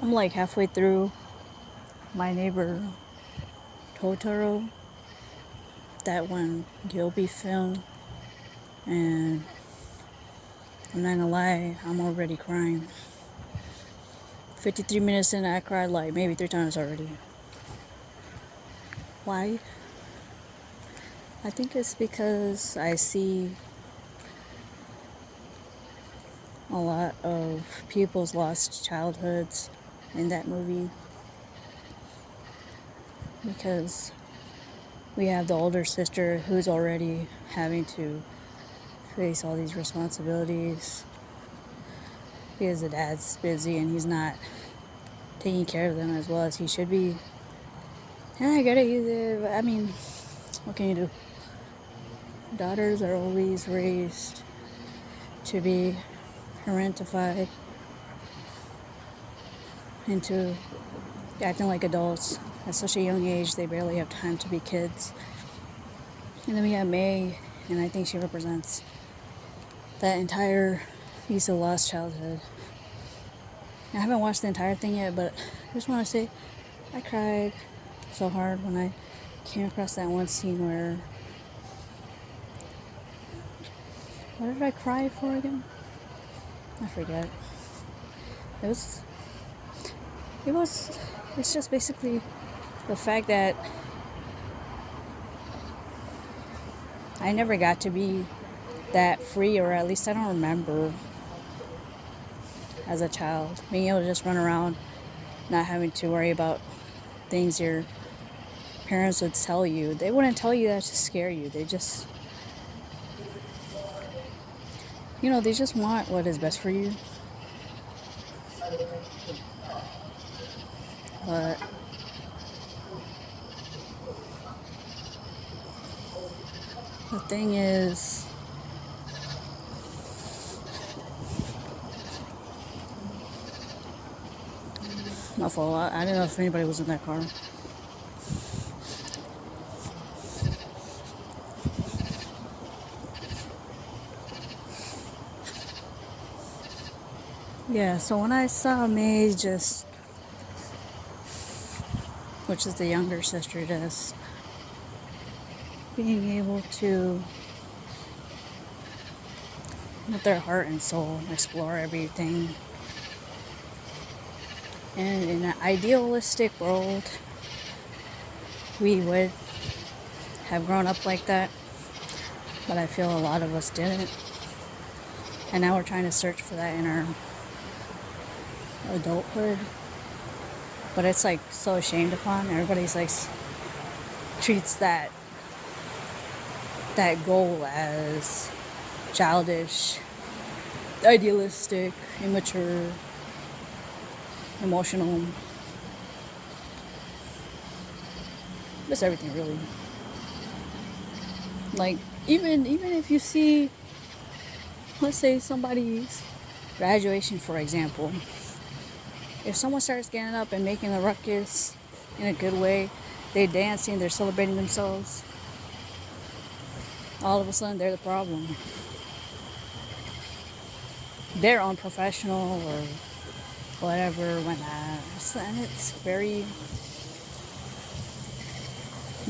I'm like halfway through My Neighbor Totoro, that one Gilby film, and I'm not gonna lie, I'm already crying. 53 minutes in, I cried like maybe 3 times already. Why? I think it's because I see a lot of people's lost childhoods in that movie, because we have the older sister who's already having to face all these responsibilities because the dad's busy and he's not taking care of them as well as he should be. And I get it, I mean, what can you do? Daughters are always raised to be parentified into acting like adults at such a young age. They barely have time to be kids. And then we have May, and I think she represents that entire piece of lost childhood. I haven't watched the entire thing yet, but I just want to say I cried so hard when I came across that one scene where, what did I cry for again? I forget. It was, it was, it's just basically the fact that I never got to be that free, or at least I don't remember as a child being able to just run around, not having to worry about things your parents would tell you. They wouldn't tell you that to scare you. They just, they just want what is best for you. But the thing is, my fault. I didn't know if anybody was in that car. Yeah, so when I saw May just, which is the younger sister, just being able to, with their heart and soul, explore everything. And in an idealistic world, we would have grown up like that, but I feel a lot of us didn't. And now we're trying to search for that in our adulthood. But it's like so ashamed upon. Everybody's like treats that goal as childish, idealistic, immature, emotional. Just everything, really. Like even if you see, let's say somebody's graduation, for example, if someone starts getting up and making a ruckus in a good way, they're dancing, they're celebrating themselves, all of a sudden they're the problem. They're unprofessional or whatever when and it's very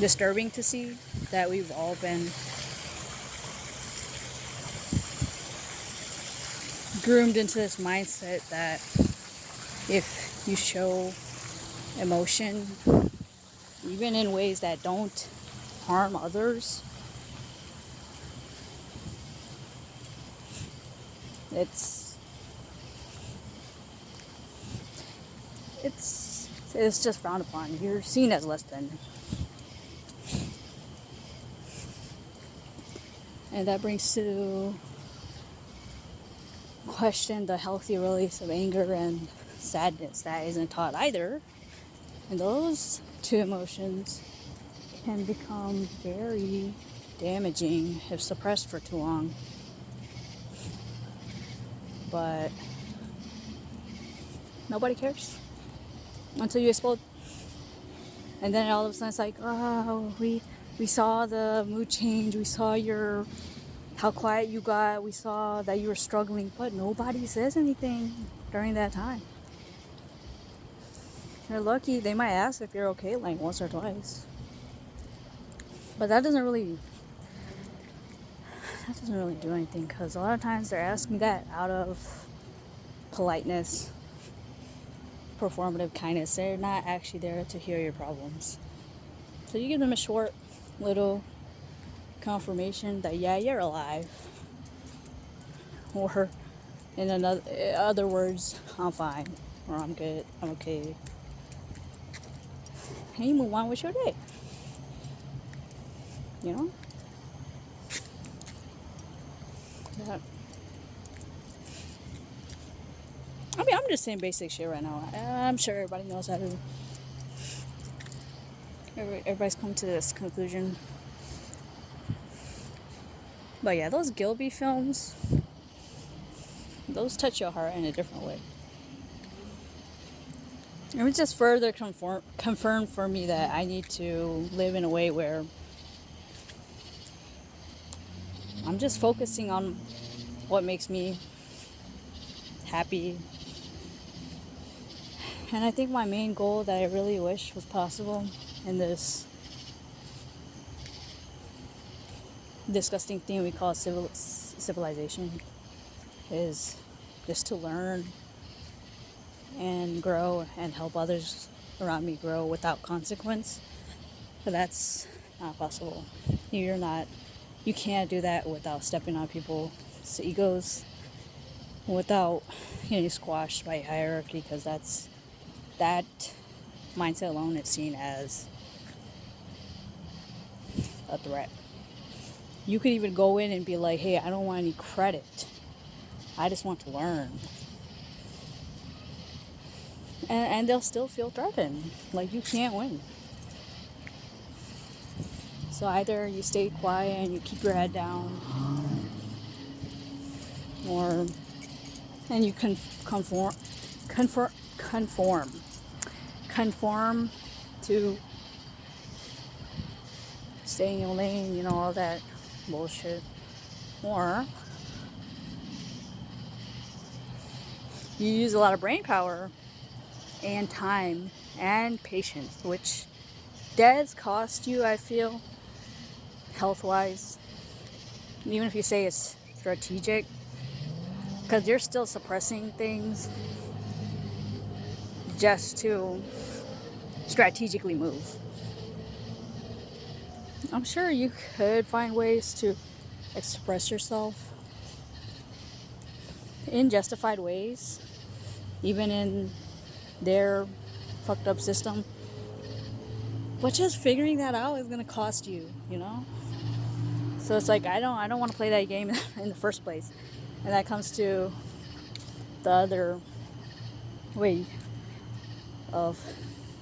disturbing to see that we've all been groomed into this mindset that if you show emotion, even in ways that don't harm others, it's just frowned upon. You're seen as less than. And that brings to question the healthy release of anger and sadness that isn't taught either. And those two emotions can become very damaging if suppressed for too long. But nobody cares until you explode. And then all of a sudden it's like, oh, we saw the mood change, we saw how quiet you got, we saw that you were struggling, but nobody says anything during that time. You're lucky. They might ask if you're okay like once or twice. But that doesn't really do anything, because a lot of times they're asking that out of politeness, performative kindness. They're not actually there to hear your problems. So you give them a short little confirmation that yeah, you're alive, or in other words, I'm fine, or I'm good, I'm okay, and you move on with your day. You know. But, I mean, I'm just saying basic shit right now. I'm sure everybody knows how to. Everybody's come to this conclusion. But yeah, those Gilby films, those touch your heart in a different way. It was just further confirmed for me that I need to live in a way where I'm just focusing on what makes me happy. And I think my main goal that I really wish was possible in this disgusting thing we call civilization is just to learn and grow and help others around me grow without consequence. But that's not possible. You can't do that without stepping on people's egos, without getting squashed by hierarchy, because that mindset alone is seen as a threat. You could even go in and be like, hey, I don't want any credit, I just want to learn. And they'll still feel threatened. Like, you can't win. So either you stay quiet and you keep your head down, and you conform to stay in your lane, you know, all that bullshit. Or you use a lot of brain power and time and patience, which does cost you, I feel, health-wise. Even if you say it's strategic, because you're still suppressing things just to strategically move. I'm sure you could find ways to express yourself in justified ways, even in their fucked up system. But just figuring that out is gonna cost you, you know? So it's like, I don't want to play that game in the first place. And that comes to the other way of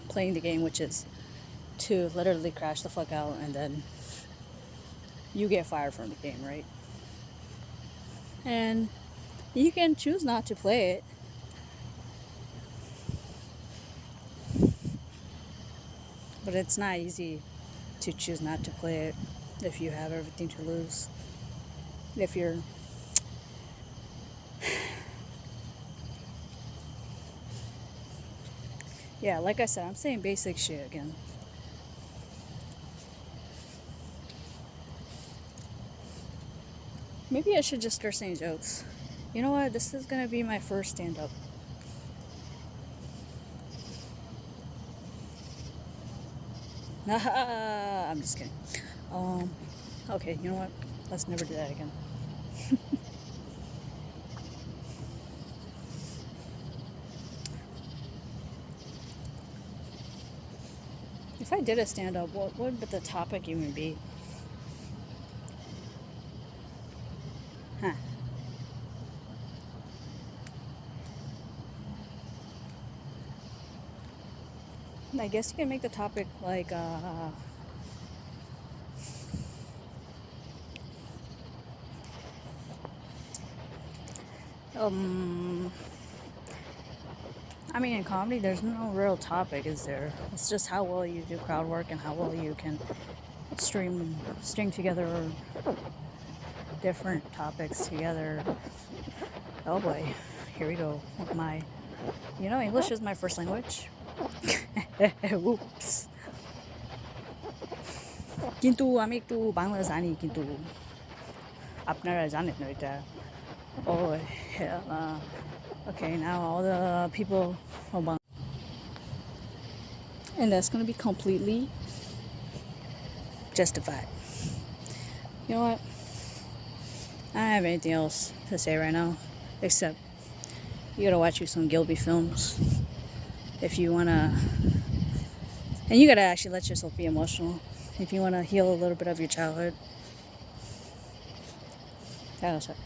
playing the game, which is to literally crash the fuck out and then you get fired from the game, right? And you can choose not to play it. But it's not easy to choose not to play it if you have everything to lose. If you're yeah, like I said, I'm saying basic shit again. Maybe I should just start saying jokes. You know what? This is gonna be my first stand-up. I'm just kidding. Okay, you know what? Let's never do that again. If I did a stand-up, what would the topic even be? Huh. I guess you can make the topic like, I mean, in comedy, there's no real topic, is there? It's just how well you do crowd work and how well you can string together different topics together. Oh boy, here we go with my, English is my first language. Whoops. কিন্তু আমি একটু বাংলা জানি, কিন্তু আপনারা জানেন না এটা. Oh hell. Okay, now all the people are Bang. And that's gonna be completely justified. You know what? I don't have anything else to say right now, except you gotta watch you some Gilby films if you wanna, and you gotta actually let yourself be emotional if you wanna heal a little bit of your childhood. That was it.